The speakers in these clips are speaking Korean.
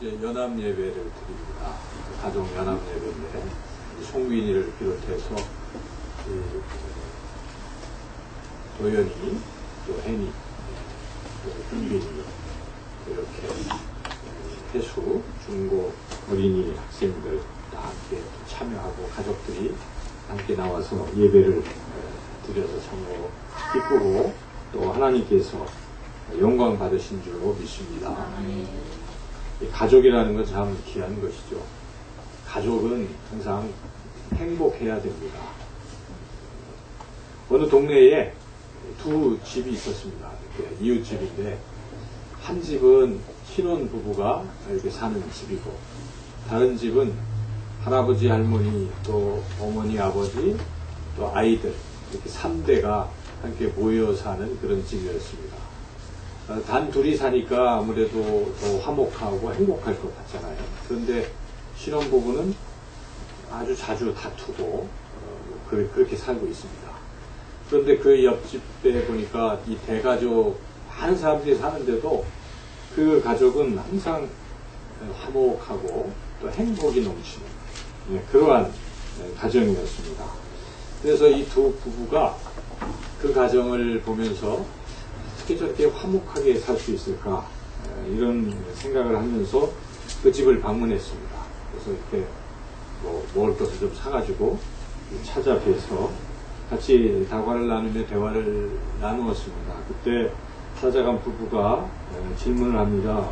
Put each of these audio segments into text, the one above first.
이제 연합 예배를 드립니다. 가족 연합 예배인데 송빈이를 비롯해서 도연이, 또 혜니, 또 흥빈이 이렇게 해수, 중고, 어린이 학생들 다 함께 참여하고 가족들이 함께 나와서 예배를 드려서 참으로 기쁘고 또 하나님께서 영광 받으신 줄로 믿습니다. 가족이라는 건 참 귀한 것이죠. 가족은 항상 행복해야 됩니다. 어느 동네에 두 집이 있었습니다. 이웃집인데 한 집은 신혼부부가 이렇게 사는 집이고 다른 집은 할아버지, 할머니, 또 어머니, 아버지, 또 아이들 이렇게 3대가 함께 모여 사는 그런 집이었습니다. 단 둘이 사니까 아무래도 더 화목하고 행복할 것 같잖아요. 그런데 신혼부부는 아주 자주 다투고 그렇게 살고 있습니다. 그런데 그 옆집에 보니까 이 대가족 많은 사람들이 사는데도 그 가족은 항상 화목하고 또 행복이 넘치는 그러한 가정이었습니다. 그래서 이 두 부부가 그 가정을 보면서 어떻게 저렇게 화목하게 살 수 있을까 이런 생각을 하면서 그 집을 방문했습니다. 그래서 이렇게 먹을 것을 좀 사가지고 찾아뵈서 같이 다과를 나누며 대화를 나누었습니다. 그때 찾아간 부부가 질문을 합니다.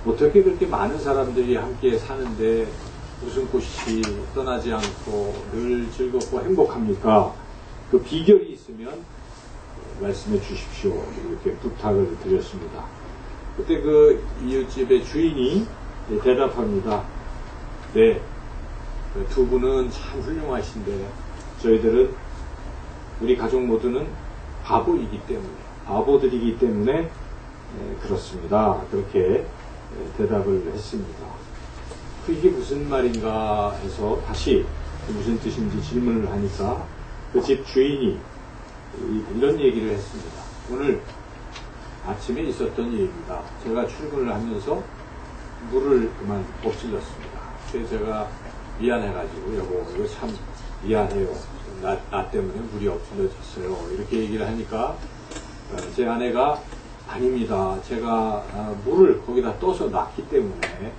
어떻게 그렇게 많은 사람들이 함께 사는데 웃음꽃이 떠나지 않고 늘 즐겁고 행복합니까? 그 비결이 있으면 말씀해 주십시오. 이렇게 부탁을 드렸습니다. 그때 그 이웃집의 주인이 대답합니다. 네, 두 분은 참 훌륭하신데 저희들은 우리 가족 모두는 바보들이기 때문에 그렇습니다. 그렇게 대답을 했습니다. 이게 무슨 말인가 해서 다시 무슨 뜻인지 질문을 하니까 그 집 주인이 이런 얘기를 했습니다. 오늘 아침에 있었던 일입니다. 제가 출근을 하면서 물을 그만 엎질렀습니다. 그래서 제가 미안해가지고 여보 이거 참 미안해요. 나 때문에 물이 엎질러졌어요. 이렇게 얘기를 하니까 제 아내가 아닙니다. 제가 물을 거기다 떠서 놨기 때문에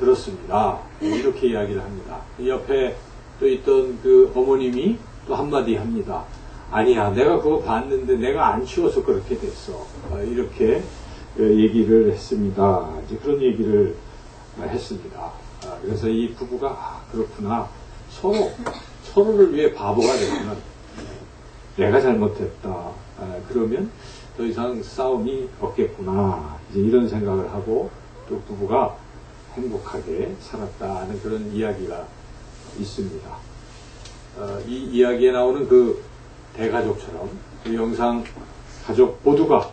그렇습니다. 이렇게 이야기를 합니다. 옆에 또 있던 그 어머님이 또 한마디 합니다. 아니야, 내가 그거 봤는데 내가 안 치워서 그렇게 됐어. 이렇게 얘기를 했습니다. 이제 그런 얘기를 했습니다. 그래서 이 부부가 그렇구나. 서로를 위해 바보가 되면 내가 잘못했다. 그러면 더 이상 싸움이 없겠구나. 이제 이런 생각을 하고 또 부부가 행복하게 살았다는 그런 이야기가 있습니다. 이 이야기에 나오는 그 대가족처럼 그 영상 가족 모두가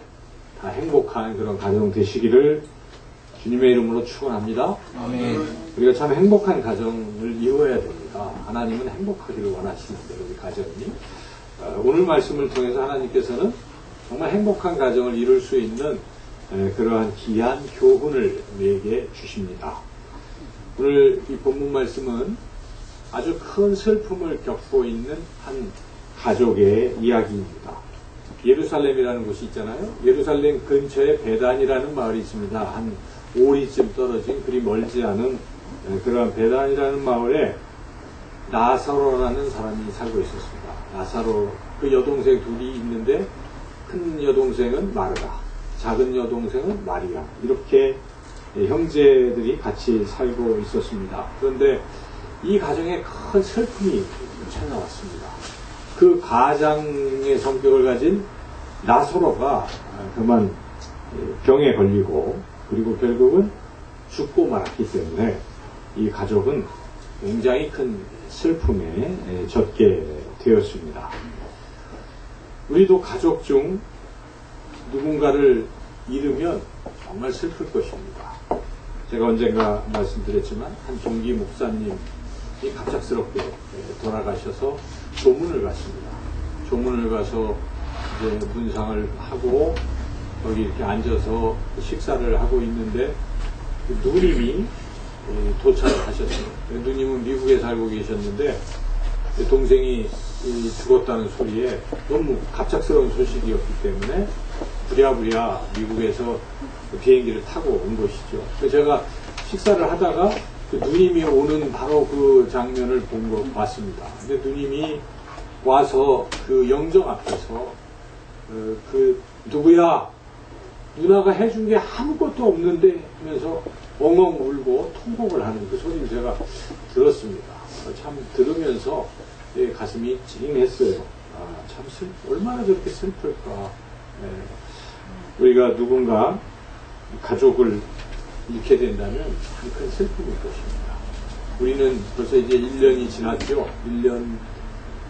다 행복한 그런 가정 되시기를 주님의 이름으로 축원합니다. 아멘. 우리가 참 행복한 가정을 이루어야 됩니다. 하나님은 행복하기를 원하시는데 우리 가정이 오늘 말씀을 통해서 하나님께서는 정말 행복한 가정을 이룰 수 있는 그러한 귀한 교훈을 우리에게 주십니다. 오늘 이 본문 말씀은 아주 큰 슬픔을 겪고 있는 한 가족의 이야기입니다. 예루살렘이라는 곳이 있잖아요. 예루살렘 근처에 베단이라는 마을이 있습니다. 한 5리쯤 떨어진 그리 멀지 않은 그러한 베단이라는 마을에 나사로라는 사람이 살고 있었습니다. 나사로 그 여동생 둘이 있는데 큰 여동생은 마르다, 작은 여동생은 마리아 이렇게 형제들이 같이 살고 있었습니다. 그런데 이 가정에 큰 슬픔이 찾아왔습니다. 그 가장의 성격을 가진 나사로가 그만 병에 걸리고 그리고 결국은 죽고 말았기 때문에 이 가족은 굉장히 큰 슬픔에 젖게 되었습니다. 우리도 가족 중 누군가를 잃으면 정말 슬플 것입니다. 제가 언젠가 말씀드렸지만 한 종기 목사님이 갑작스럽게 돌아가셔서 조문을 갔습니다. 조문을 가서 이제 문상을 하고 거기 이렇게 앉아서 식사를 하고 있는데 누님이 도착을 하셨어요. 누님은 미국에 살고 계셨는데 동생이 죽었다는 소리에 너무 갑작스러운 소식이었기 때문에 부랴부랴 미국에서 비행기를 타고 온 것이죠. 그래서 제가 식사를 하다가 그 누님이 오는 바로 그 장면을 봤습니다. 근데 누님이 와서 그 영정 앞에서 누구야? 누나가 해준 게 아무것도 없는데 하면서 엉엉 울고 통곡을 하는 그 소리를 제가 들었습니다. 참 들으면서 가슴이 찡했어요. 참 얼마나 저렇게 슬플까. 우리가 누군가 가족을 잃게 된다면 참 큰 슬픔일 것입니다. 우리는 벌써 이제 1년이 지났죠. 1년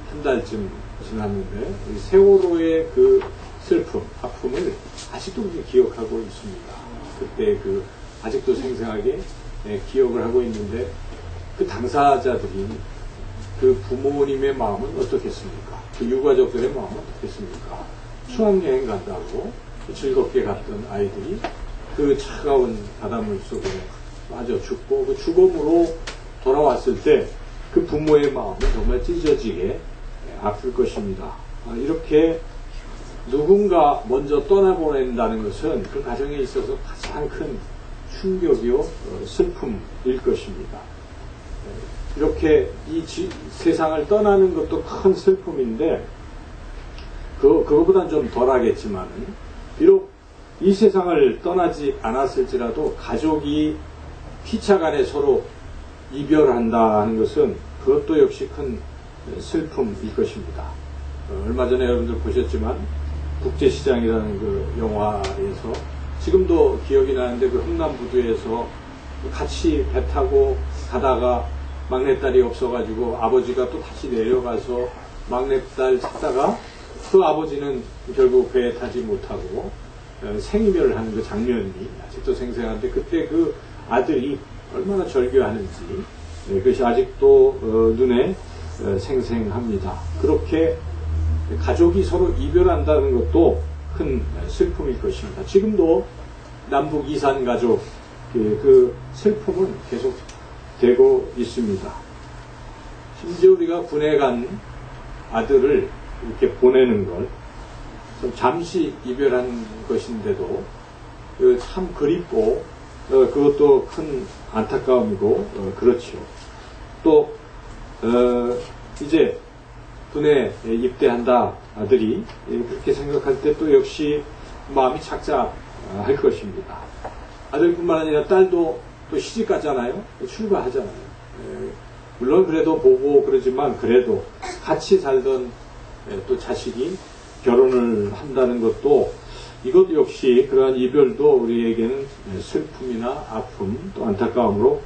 한 달쯤 지났는데 세월호의 그 슬픔, 아픔을 아직도 기억하고 있습니다. 그때 아직도 생생하게 기억을 하고 있는데 그 당사자들이 그 부모님의 마음은 어떻겠습니까? 그 유가족들의 마음은 어떻겠습니까? 수학여행 간다고 즐겁게 갔던 아이들이 그 차가운 바닷물 속에 빠져 죽고 그 죽음으로 돌아왔을 때 그 부모의 마음은 정말 찢어지게 아플 것입니다. 이렇게 누군가 먼저 떠나보낸다는 것은 그 가정에 있어서 가장 큰 충격이요 슬픔일 것입니다. 이렇게 이 세상을 떠나는 것도 큰 슬픔인데 그거보다는 좀 덜하겠지만 비록 이 세상을 떠나지 않았을지라도 가족이 피차간에 서로 이별한다는 것은 그것도 역시 큰 슬픔일 것입니다. 얼마 전에 여러분들 보셨지만 국제시장이라는 그 영화에서 지금도 기억이 나는데 그 흥남부두에서 같이 배 타고 가다가 막내딸이 없어가지고 아버지가 또 다시 내려가서 막내딸 찾다가 그 아버지는 결국 배에 타지 못하고 생이별을 하는 그 장면이 아직도 생생한데 그때 그 아들이 얼마나 절규하는지 그것이 아직도 눈에 생생합니다. 그렇게 가족이 서로 이별한다는 것도 큰 슬픔일 것입니다. 지금도 남북 이산 가족 그 슬픔은 계속 되고 있습니다. 심지어 우리가 군에 간 아들을 이렇게 보내는 걸 잠시 이별한 것인데도 참 그립고 그것도 큰 안타까움이고 그렇죠. 또 이제 군에 입대한다 아들이 그렇게 생각할 때 또 역시 마음이 착잡할 것입니다. 아들뿐만 아니라 딸도 또 시집 가잖아요. 출가하잖아요. 물론 그래도 보고 그러지만 그래도 같이 살던 또 자식이 결혼을 한다는 것도 이것 역시 그러한 이별도 우리에게는 슬픔이나 아픔 또 안타까움으로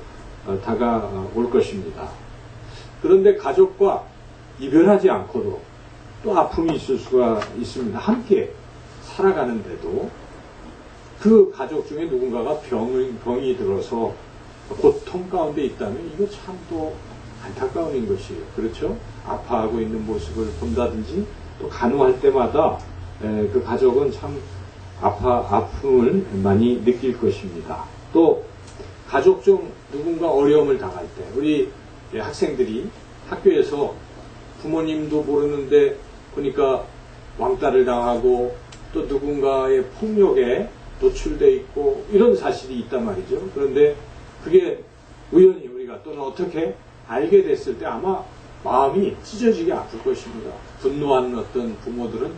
다가올 것입니다. 그런데 가족과 이별하지 않고도 또 아픔이 있을 수가 있습니다. 함께 살아가는데도 그 가족 중에 누군가가 병이 들어서 고통 가운데 있다면 이거 참 또 안타까운 것이에요. 그렇죠? 아파하고 있는 모습을 본다든지 또 간호할 때마다 그 가족은 참 아픔을 많이 느낄 것입니다. 또 가족 중 누군가 어려움을 당할 때 우리 학생들이 학교에서 부모님도 모르는데 보니까 왕따를 당하고 또 누군가의 폭력에 노출돼 있고 이런 사실이 있단 말이죠. 그런데 그게 우연히 우리가 또는 어떻게 알게 됐을 때 아마 마음이 찢어지게 아플 것입니다. 분노하는 어떤 부모들은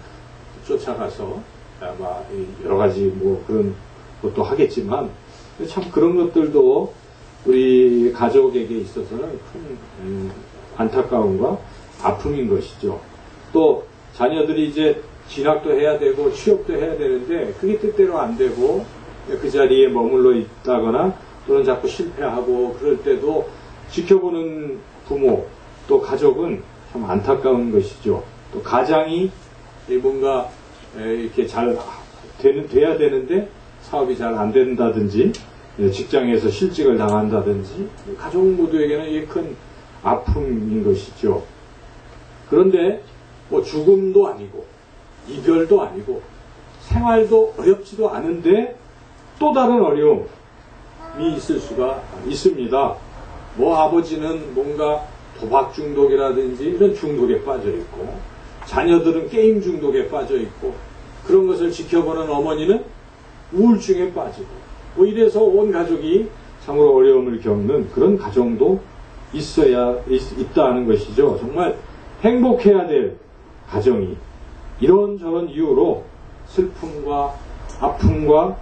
쫓아가서 아마 여러 가지 뭐 그런 것도 하겠지만 참 그런 것들도 우리 가족에게 있어서는 큰 안타까움과 아픔인 것이죠. 또 자녀들이 이제 진학도 해야 되고 취업도 해야 되는데 그게 뜻대로 안 되고 그 자리에 머물러 있다거나 또는 자꾸 실패하고 그럴 때도 지켜보는 부모 또 가족은 참 안타까운 것이죠. 또 가장이 뭔가 이렇게 잘 돼야 되는데 사업이 잘 안 된다든지 직장에서 실직을 당한다든지 가족 모두에게는 이게 큰 아픔인 것이죠. 그런데 뭐 죽음도 아니고 이별도 아니고 생활도 어렵지도 않은데 또 다른 어려움 있을 수가 있습니다. 뭐 아버지는 뭔가 도박 중독이라든지 이런 중독에 빠져 있고, 자녀들은 게임 중독에 빠져 있고, 그런 것을 지켜보는 어머니는 우울증에 빠지고, 뭐 이래서 온 가족이 참으로 어려움을 겪는 그런 가정도 있다는 것이죠. 정말 행복해야 될 가정이 이런저런 이유로 슬픔과 아픔과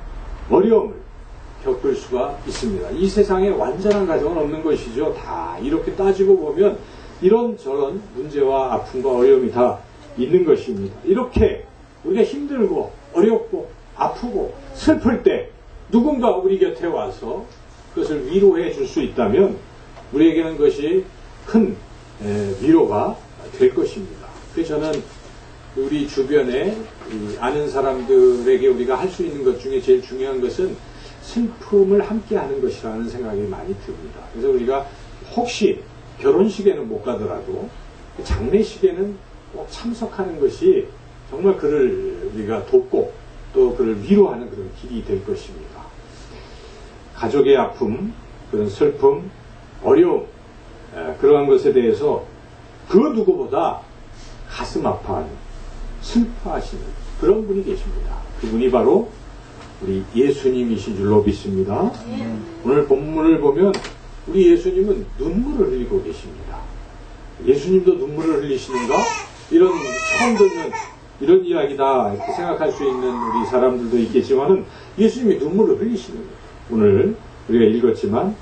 어려움을 겪을 수가 있습니다. 이 세상에 완전한 가정은 없는 것이죠. 다 이렇게 따지고 보면 이런저런 문제와 아픔과 어려움이 다 있는 것입니다. 이렇게 우리가 힘들고 어렵고 아프고 슬플 때 누군가 우리 곁에 와서 그것을 위로해 줄 수 있다면 우리에게는 그것이 큰 위로가 될 것입니다. 그래서 저는 우리 주변에 아는 사람들에게 우리가 할 수 있는 것 중에 제일 중요한 것은 슬픔을 함께 하는 것이라는 생각이 많이 듭니다. 그래서 우리가 혹시 결혼식에는 못 가더라도 장례식에는 꼭 참석하는 것이 정말 그를 우리가 돕고 또 그를 위로하는 그런 길이 될 것입니다. 가족의 아픔, 그런 슬픔, 어려움, 그러한 것에 대해서 그 누구보다 가슴 아파하는, 슬퍼하시는 그런 분이 계십니다. 그분이 바로 우리 예수님이신 줄로 믿습니다. 오늘 본문을 보면 우리 예수님은 눈물을 흘리고 계십니다. 예수님도 눈물을 흘리시는가? 이런 처음 듣는 이런 이야기다 이렇게 생각할 수 있는 우리 사람들도 있겠지만은 예수님이 눈물을 흘리시는 거예요. 오늘 우리가 읽었지만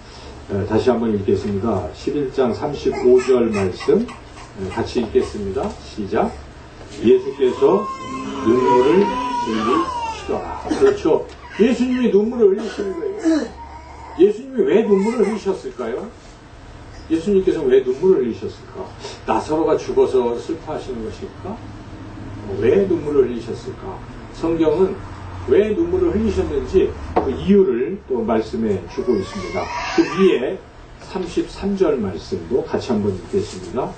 다시 한번 읽겠습니다. 11장 35절 말씀 같이 읽겠습니다. 시작. 예수께서 눈물을 흘리시더라. 그렇죠. 예수님이 눈물을 흘리시는 거예요. 예수님이 왜 눈물을 흘리셨을까요? 예수님께서 왜 눈물을 흘리셨을까? 나사로가 죽어서 슬퍼하시는 것일까? 왜 눈물을 흘리셨을까? 성경은 왜 눈물을 흘리셨는지 그 이유를 또 말씀해 주고 있습니다. 그 위에 33절 말씀도 같이 한번 읽겠습니다.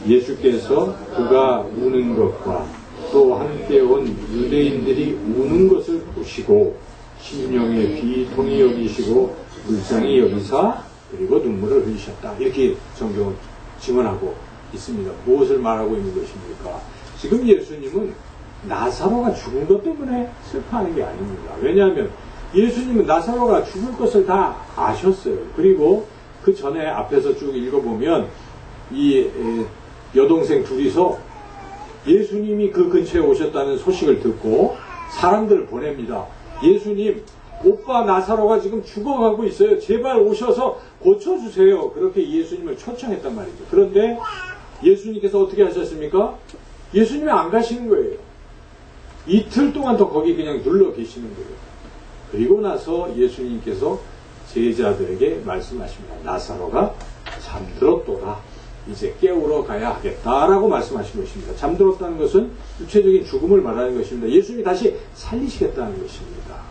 예수께서 그가 우는 것과 또 함께 온 유대인들이 우는 것을 보시고 심령에 비통히 여기시고 불쌍히 여기사 그리고 눈물을 흘리셨다. 이렇게 성경은 증언하고 있습니다. 무엇을 말하고 있는 것입니까? 지금 예수님은 나사로가 죽은 것 때문에 슬퍼하는 게 아닙니다. 왜냐하면 예수님은 나사로가 죽을 것을 다 아셨어요. 그리고 그 전에 앞에서 쭉 읽어보면 이 여동생 둘이서 예수님이 그 근처에 오셨다는 소식을 듣고 사람들을 보냅니다. 예수님, 오빠 나사로가 지금 죽어가고 있어요. 제발 오셔서 고쳐주세요. 그렇게 예수님을 초청했단 말이죠. 그런데 예수님께서 어떻게 하셨습니까? 예수님이 안 가시는 거예요. 이틀 동안 더 거기 그냥 눌러 계시는 거예요. 그리고 나서 예수님께서 제자들에게 말씀하십니다. 나사로가 잠들었도다. 이제 깨우러 가야 하겠다라고 말씀하신 것입니다. 잠들었다는 것은 육체적인 죽음을 말하는 것입니다. 예수님이 다시 살리시겠다는 것입니다.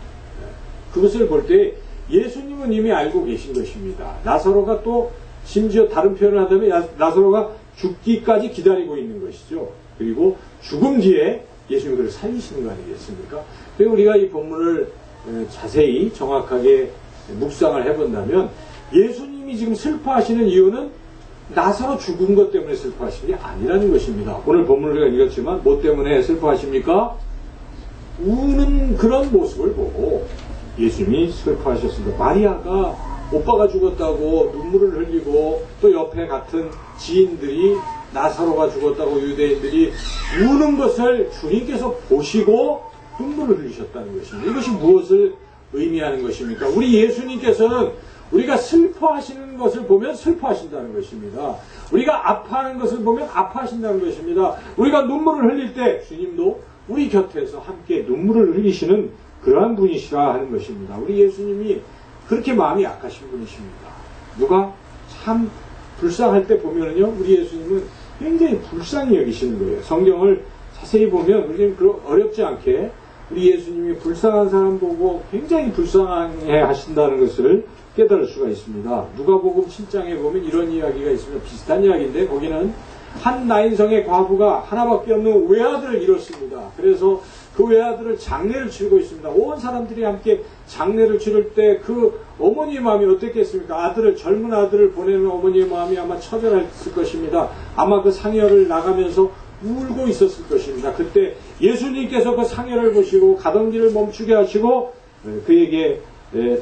그것을 볼 때 예수님은 이미 알고 계신 것입니다. 나사로가 또 심지어 다른 표현을 하자면 나사로가 죽기까지 기다리고 있는 것이죠. 그리고 죽음 뒤에 예수님이 그를 살리시는 거 아니겠습니까? 그리고 우리가 이 본문을 자세히 정확하게 묵상을 해본다면 예수님이 지금 슬퍼하시는 이유는 나사로 죽은 것 때문에 슬퍼하시는 게 아니라는 것입니다. 오늘 본문을 우리가 읽었지만 뭐 때문에 슬퍼하십니까? 우는 그런 모습을 보고 예수님이 슬퍼하셨습니다. 마리아가 오빠가 죽었다고 눈물을 흘리고 또 옆에 같은 지인들이 나사로가 죽었다고 유대인들이 우는 것을 주님께서 보시고 눈물을 흘리셨다는 것입니다. 이것이 무엇을 의미하는 것입니까? 우리 예수님께서는 우리가 슬퍼하시는 것을 보면 슬퍼하신다는 것입니다. 우리가 아파하는 것을 보면 아파하신다는 것입니다. 우리가 눈물을 흘릴 때 주님도 우리 곁에서 함께 눈물을 흘리시는 그러한 분이시라 하는 것입니다. 우리 예수님이 그렇게 마음이 약하신 분이십니다. 누가 참 불쌍할 때 보면은요, 우리 예수님은 굉장히 불쌍히 여기시는 거예요. 성경을 자세히 보면 우리는 어렵지 않게 우리 예수님이 불쌍한 사람 보고 굉장히 불쌍해 하신다는 것을 깨달을 수가 있습니다. 누가복음 7장에 보면 이런 이야기가 있습니다. 비슷한 이야기인데 거기는 한 나인성의 과부가 하나밖에 없는 외아들을 잃었습니다. 그래서 그 외아들을 장례를 치르고 있습니다. 온 사람들이 함께 장례를 치를 때 그 어머니의 마음이 어땠겠습니까? 젊은 아들을 보내는 어머니의 마음이 아마 처절했을 것입니다. 아마 그 상여를 나가면서 울고 있었을 것입니다. 그때 예수님께서 그 상여를 보시고 가던 길을 멈추게 하시고 그에게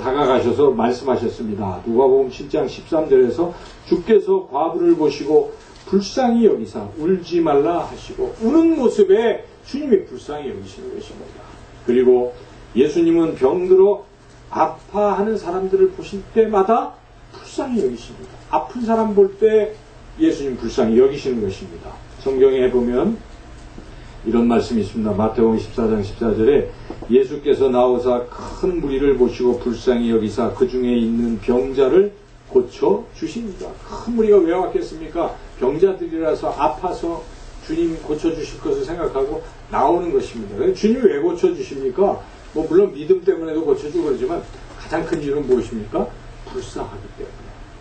다가가셔서 말씀하셨습니다. 누가복음 7장 13절에서 주께서 과부를 보시고 불쌍히 여기사 울지 말라 하시고 우는 모습에 주님이 불쌍히 여기시는 것입니다. 그리고 예수님은 병들어 아파하는 사람들을 보실 때마다 불쌍히 여기십니다. 아픈 사람 볼 때 예수님 불쌍히 여기시는 것입니다. 성경에 보면 이런 말씀이 있습니다. 마태복음 14장 14절에 예수께서 나오사 큰 무리를 보시고 불쌍히 여기사 그 중에 있는 병자를 고쳐 주십니다. 큰 무리가 왜 왔겠습니까? 병자들이라서 아파서 주님 고쳐주실 것을 생각하고 나오는 것입니다. 주님이 왜 고쳐주십니까? 물론 믿음 때문에도 고쳐주고 그러지만 가장 큰 이유는 무엇입니까? 불쌍하기 때문에.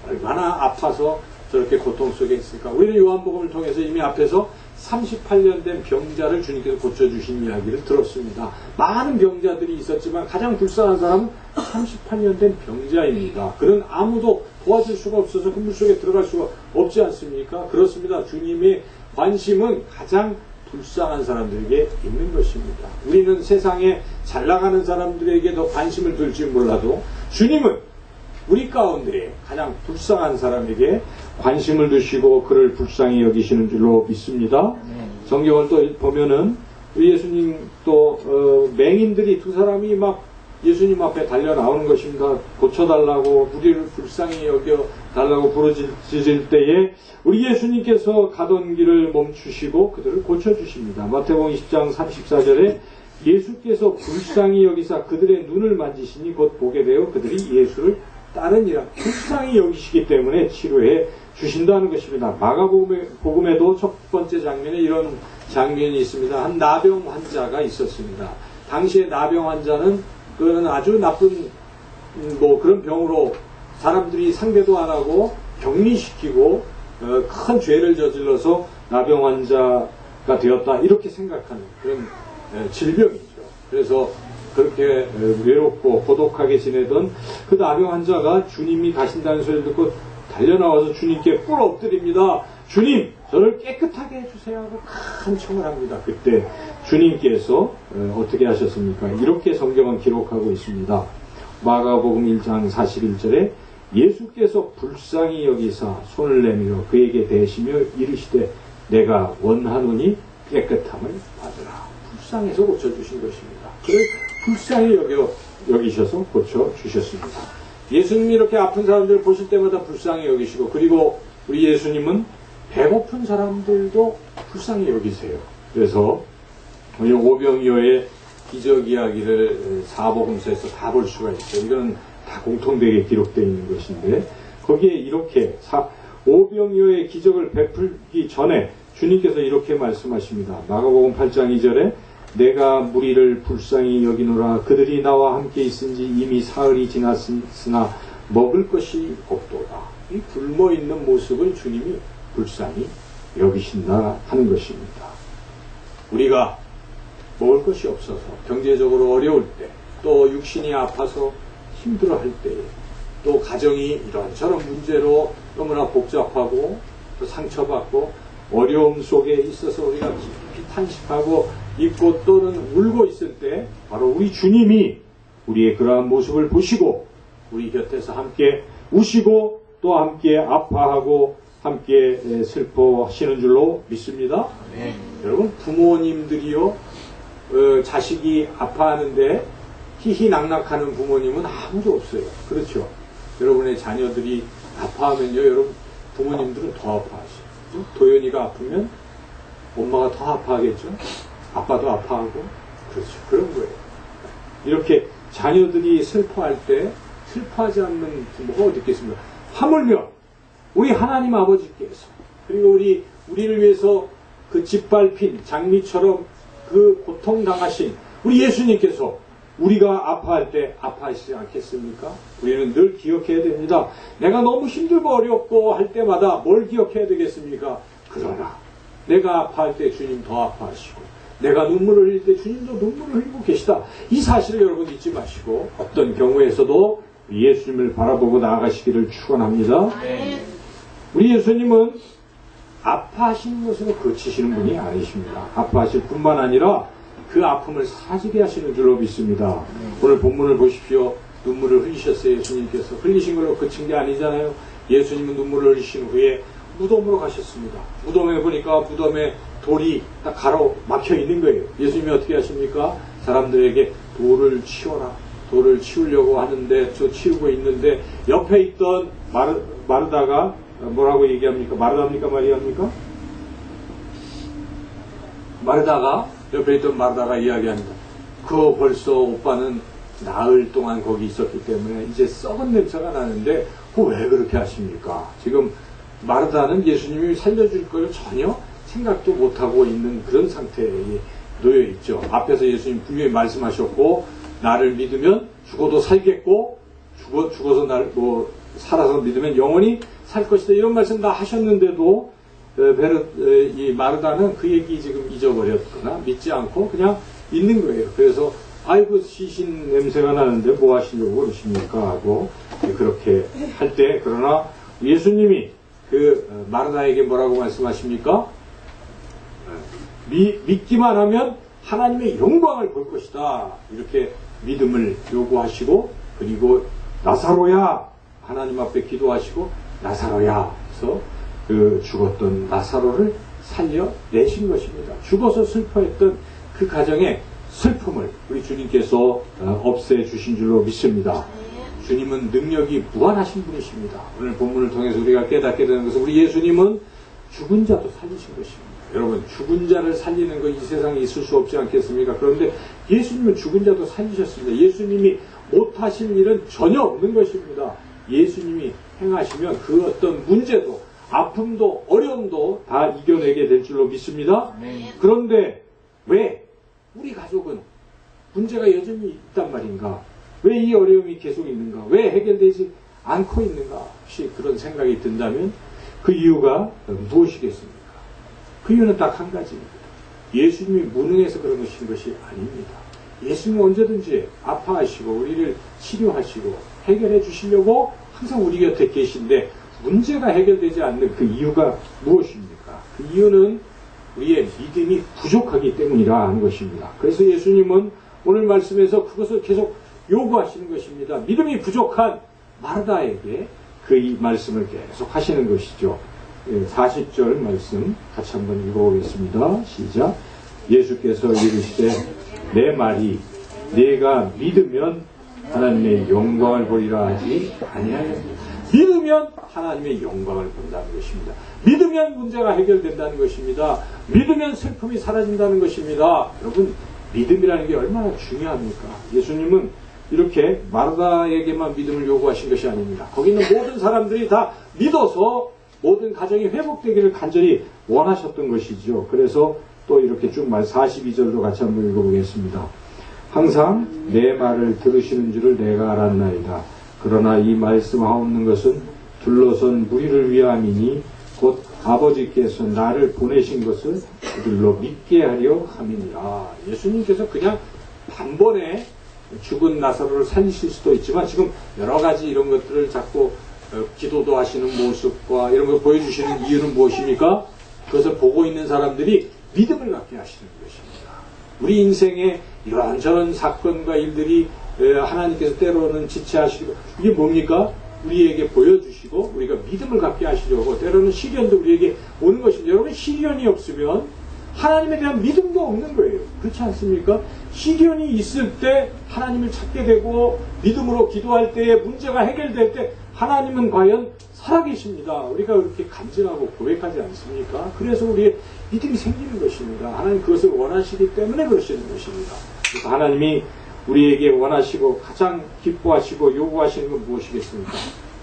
얼마나 아파서 저렇게 고통 속에 있을까? 우리는 요한복음을 통해서 이미 앞에서 38년 된 병자를 주님께서 고쳐주신 이야기를 들었습니다. 많은 병자들이 있었지만 가장 불쌍한 사람은 38년 된 병자입니다. 그는 아무도 도와줄 수가 없어서 그 물속에 들어갈 수가 없지 않습니까? 그렇습니다. 주님의 관심은 가장 불쌍한 사람들에게 있는 것입니다. 우리는 세상에 잘 나가는 사람들에게 더 관심을 둘지 몰라도 주님은 우리 가운데 가장 불쌍한 사람에게 관심을 두시고 그를 불쌍히 여기시는 줄로 믿습니다. 성경을 또 보면은 예수님 또 맹인들이 두 사람이 막 예수님 앞에 달려 나오는 것입니다. 고쳐달라고 우리를 불쌍히 여겨달라고 부르짖을 때에 우리 예수님께서 가던 길을 멈추시고 그들을 고쳐주십니다. 마태복음 20장 34절에 예수께서 불쌍히 여기사 그들의 눈을 만지시니 곧 보게 되어 그들이 예수를 따르니라. 불쌍히 여기시기 때문에 치료해 주신다는 것입니다. 마가복음에도 첫 번째 장면에 이런 장면이 있습니다. 한 나병 환자가 있었습니다. 당시에 나병 환자는 그는 아주 나쁜 그런 병으로 사람들이 상대도 안 하고 격리시키고 큰 죄를 저질러서 나병 환자가 되었다 이렇게 생각하는 그런 질병이죠. 그래서 그렇게 외롭고 고독하게 지내던 그 나병 환자가 주님이 가신다는 소리를 듣고 달려나와서 주님께 뿔 엎드립니다. 주님, 저를 깨끗하게 해주세요 하고 큰 청을 합니다. 그때 주님께서 어떻게 하셨습니까? 이렇게 성경은 기록하고 있습니다. 마가복음 1장 41절에 예수께서 불쌍히 여기사 손을 내밀어 그에게 대시며 이르시되 내가 원하노니 깨끗함을 받으라. 불쌍해서 고쳐주신 것입니다. 그를 불쌍히 여기셔서 고쳐주셨습니다. 예수님이 이렇게 아픈 사람들을 보실 때마다 불쌍히 여기시고 그리고 우리 예수님은 배고픈 사람들도 불쌍히 여기세요. 그래서 오병이어의 기적 이야기를 사복음서에서 다 볼 수가 있어요. 이건 다 공통되게 기록되어 있는 것인데 거기에 이렇게 오병이어의 기적을 베풀기 전에 주님께서 이렇게 말씀하십니다. 마가복음 8장 2절에 내가 무리를 불쌍히 여기노라 그들이 나와 함께 있은지 이미 사흘이 지났으나 먹을 것이 없도다. 이 굶어 있는 모습을 주님이 불쌍히 여기신다 하는 것입니다. 우리가 먹을 것이 없어서 경제적으로 어려울 때, 또 육신이 아파서 힘들어할 때에, 또 가정이 이런저런 문제로 너무나 복잡하고 또 상처받고 어려움 속에 있어서 우리가 깊이 탄식하고 있고 또는 울고 있을 때 바로 우리 주님이 우리의 그러한 모습을 보시고 우리 곁에서 함께 우시고 또 함께 아파하고 함께 슬퍼하시는 줄로 믿습니다. 네. 여러분 부모님들이요 자식이 아파하는데 희희낙낙하는 부모님은 아무도 없어요. 그렇죠? 여러분의 자녀들이 아파하면요 여러분 부모님들은 더 아파하시죠. 도연이가 아프면 엄마가 더 아파하겠죠. 아빠도 아파하고 그렇죠. 그런 거예요. 이렇게 자녀들이 슬퍼할 때 슬퍼하지 않는 부모가 어디 있겠습니까? 하물며 우리 하나님 아버지께서 그리고 우리를 위해서 그 짓밟힌 장미처럼 그 고통당하신 우리 예수님께서 우리가 아파할 때 아파하시지 않겠습니까? 우리는 늘 기억해야 됩니다. 내가 너무 힘들고 어렵고 할 때마다 뭘 기억해야 되겠습니까? 그러나 내가 아파할 때 주님 더 아파하시고 내가 눈물을 흘릴 때 주님도 눈물을 흘리고 계시다. 이 사실을 여러분 잊지 마시고 어떤 경우에서도 예수님을 바라보고 나아가시기를 축원합니다. 우리 예수님은 아파하시는 것으로 그치시는 분이 아니십니다. 아파하실 뿐만 아니라 그 아픔을 사지게 하시는 줄로 믿습니다. 오늘 본문을 보십시오. 눈물을 흘리셨어요. 예수님께서 흘리신 걸로 그친 게 아니잖아요. 예수님은 눈물을 흘리신 후에 무덤으로 가셨습니다. 무덤에 보니까 무덤에 돌이 딱 가로막혀 있는 거예요. 예수님이 어떻게 하십니까? 사람들에게 돌을 치워라. 돌을 치우려고 하는데 저 치우고 있는데 옆에 있던 마르다가 뭐라고 얘기합니까? 마르다입니까? 마리아입니까? 마르다가 옆에 있던 마르다가 이야기합니다. 그 벌써 오빠는 나흘 동안 거기 있었기 때문에 이제 썩은 냄새가 나는데 왜 그렇게 하십니까? 지금 마르다는 예수님이 살려줄 걸 전혀 생각도 못하고 있는 그런 상태에 놓여 있죠. 앞에서 예수님 분명히 말씀하셨고 나를 믿으면 죽어도 살겠고 죽어서 살아서 믿으면 영원히 살 것이다. 이런 말씀 다 하셨는데도 이 마르다는 그 얘기 지금 잊어버렸거나 믿지 않고 그냥 있는 거예요. 그래서 아이고 시신 냄새가 나는데 뭐 하시려고 그러십니까? 하고 그렇게 할 때 그러나 예수님이 그 마르다에게 뭐라고 말씀하십니까? 믿기만 하면 하나님의 영광을 볼 것이다. 이렇게 믿음을 요구하시고 그리고 나사로야 하나님 앞에 기도하시고 나사로야 해서 그 죽었던 나사로를 살려내신 것입니다. 죽어서 슬퍼했던 그 가정의 슬픔을 우리 주님께서 없애주신 줄로 믿습니다. 주님은 능력이 무한하신 분이십니다. 오늘 본문을 통해서 우리가 깨닫게 되는 것은 우리 예수님은 죽은 자도 살리신 것입니다. 여러분 죽은 자를 살리는 거 이 세상에 있을 수 없지 않겠습니까? 그런데 예수님은 죽은 자도 살리셨습니다. 예수님이 못하실 일은 전혀 없는 것입니다. 예수님이 행하시면 그 어떤 문제도 아픔도 어려움도 다 이겨내게 될 줄로 믿습니다. 그런데 왜 우리 가족은 문제가 여전히 있단 말인가? 왜 이 어려움이 계속 있는가? 왜 해결되지 않고 있는가? 혹시 그런 생각이 든다면 그 이유가 무엇이겠습니까? 그 이유는 딱 한 가지입니다. 예수님이 무능해서 그런 것이 아닙니다. 예수님은 언제든지 아파하시고 우리를 치료하시고 해결해 주시려고 항상 우리 곁에 계신데 문제가 해결되지 않는 그 이유가 무엇입니까? 그 이유는 우리의 믿음이 부족하기 때문이라 하는 것입니다. 그래서 예수님은 오늘 말씀에서 그것을 계속 요구하시는 것입니다. 믿음이 부족한 마르다에게 그 이 말씀을 계속 하시는 것이죠. 40절 말씀 같이 한번 읽어보겠습니다. 시작. 예수께서 이르시되 내 말이 네가 믿으면 하나님의 영광을 보리라 하지 아니하였느냐. 믿으면 하나님의 영광을 본다는 것입니다. 믿으면 문제가 해결된다는 것입니다. 믿으면 슬픔이 사라진다는 것입니다. 여러분 믿음이라는 게 얼마나 중요합니까? 예수님은 이렇게 마르다에게만 믿음을 요구하신 것이 아닙니다. 거기 있는 모든 사람들이 다 믿어서 모든 가정이 회복되기를 간절히 원하셨던 것이죠. 그래서 또 이렇게 쭉 42절도 같이 한번 읽어보겠습니다. 항상 내 말을 들으시는 줄을 내가 알았나이다. 그러나 이 말씀하옵는 것은 둘러선 무리를 위함이니 곧 아버지께서 나를 보내신 것을 그들로 믿게 하려 함이니라. 예수님께서 그냥 단번에 죽은 나사로를 살리실 수도 있지만 지금 여러 가지 이런 것들을 자꾸 기도도 하시는 모습과 이런 걸 보여주시는 이유는 무엇입니까? 그것을 보고 있는 사람들이 믿음을 갖게 하시는 것입니다. 우리 인생에 이런저런 사건과 일들이 하나님께서 때로는 지체하시고 이게 뭡니까? 우리에게 보여주시고 우리가 믿음을 갖게 하시려고 때로는 시련도 우리에게 오는 것입니다. 여러분 시련이 없으면 하나님에 대한 믿음도 없는 거예요. 그렇지 않습니까? 시련이 있을 때 하나님을 찾게 되고 믿음으로 기도할 때에 문제가 해결될 때 하나님은 과연 살아계십니다. 우리가 그렇게 간증하고 고백하지 않습니까? 그래서 우리의 믿음이 생기는 것입니다. 하나님 그것을 원하시기 때문에 그러시는 것입니다. 그래서 하나님이 우리에게 원하시고 가장 기뻐하시고 요구하시는 건 무엇이겠습니까?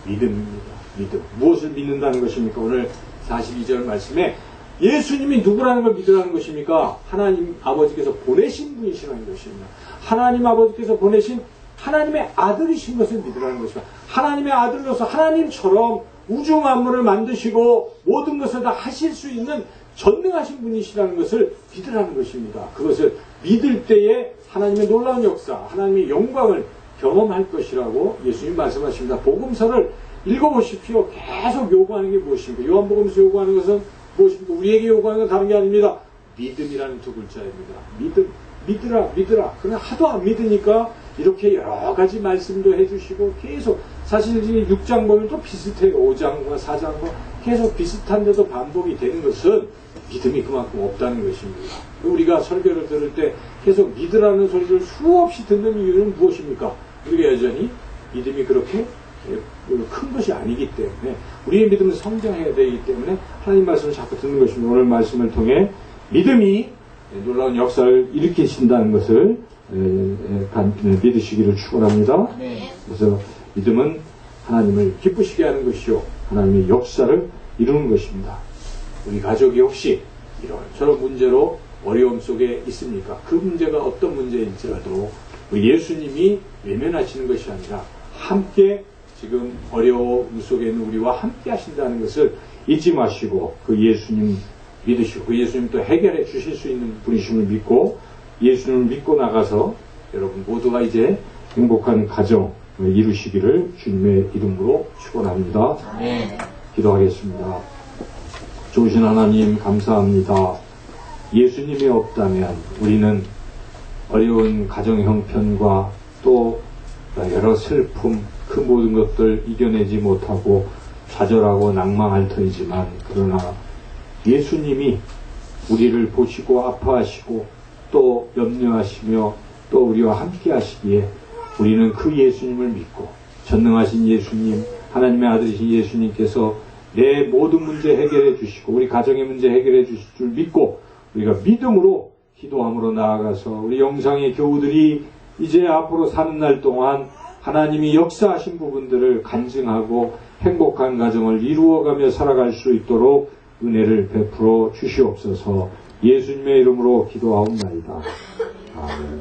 믿음입니다. 믿음. 무엇을 믿는다는 것입니까? 오늘 42절 말씀에 예수님이 누구라는 걸 믿으라는 것입니까? 하나님 아버지께서 보내신 분이시라는 것입니다. 하나님 아버지께서 보내신 하나님의 아들이신 것을 믿으라는 것입니다. 하나님의 아들로서 하나님처럼 우주 만물을 만드시고 모든 것을 다 하실 수 있는 전능하신 분이시라는 것을 믿으라는 것입니다. 그것을 믿을 때에 하나님의 놀라운 역사, 하나님의 영광을 경험할 것이라고 예수님 말씀하십니다. 복음서를 읽어보십시오. 계속 요구하는 게 무엇입니까? 요한복음에서 요구하는 것은 무엇입니까? 우리에게 요구하는 건 다른 게 아닙니다. 믿음이라는 두 글자입니다. 믿으라, 믿으라. 그러나 하도 안 믿으니까 이렇게 여러 가지 말씀도 해주시고 계속 사실 6장 보면 또 비슷해요. 5장과 4장과 계속 비슷한데도 반복이 되는 것은 믿음이 그만큼 없다는 것입니다. 우리가 설교를 들을 때 계속 믿으라는 소리를 수없이 듣는 이유는 무엇입니까? 우리가 여전히 믿음이 그렇게 큰 것이 아니기 때문에 우리의 믿음은 성장해야 되기 때문에 하나님 말씀을 자꾸 듣는 것입니다. 오늘 말씀을 통해 믿음이 놀라운 역사를 일으키신다는 것을 믿으시기를 축원합니다. 그래서 믿음은 하나님을 기쁘시게 하는 것이요 하나님의 역사를 이루는 것입니다. 우리 가족이 혹시 이런저런 문제로 어려움 속에 있습니까? 그 문제가 어떤 문제일지라도 우리 예수님이 외면하시는 것이 아니라 함께 지금 어려움 속에 있는 우리와 함께 하신다는 것을 잊지 마시고 그 예수님 믿으시고 그 예수님 또 해결해 주실 수 있는 분이심을 믿고 예수님을 믿고 나가서 여러분 모두가 이제 행복한 가정 이루시기를 주님의 이름으로 축원합니다. 기도하겠습니다. 좋으신 하나님 감사합니다. 예수님이 없다면 우리는 어려운 가정 형편과 또 여러 슬픔 그 모든 것들 이겨내지 못하고 좌절하고 낭망할 터이지만 그러나 예수님이 우리를 보시고 아파하시고 또 염려하시며 또 우리와 함께 하시기에 우리는 그 예수님을 믿고 전능하신 예수님 하나님의 아들이신 예수님께서 내 모든 문제 해결해 주시고 우리 가정의 문제 해결해 주실 줄 믿고 우리가 믿음으로 기도함으로 나아가서 우리 영상의 교우들이 이제 앞으로 사는 날 동안 하나님이 역사하신 부분들을 간증하고 행복한 가정을 이루어가며 살아갈 수 있도록 은혜를 베풀어 주시옵소서. 예수님의 이름으로 기도하옵나이다. 아멘.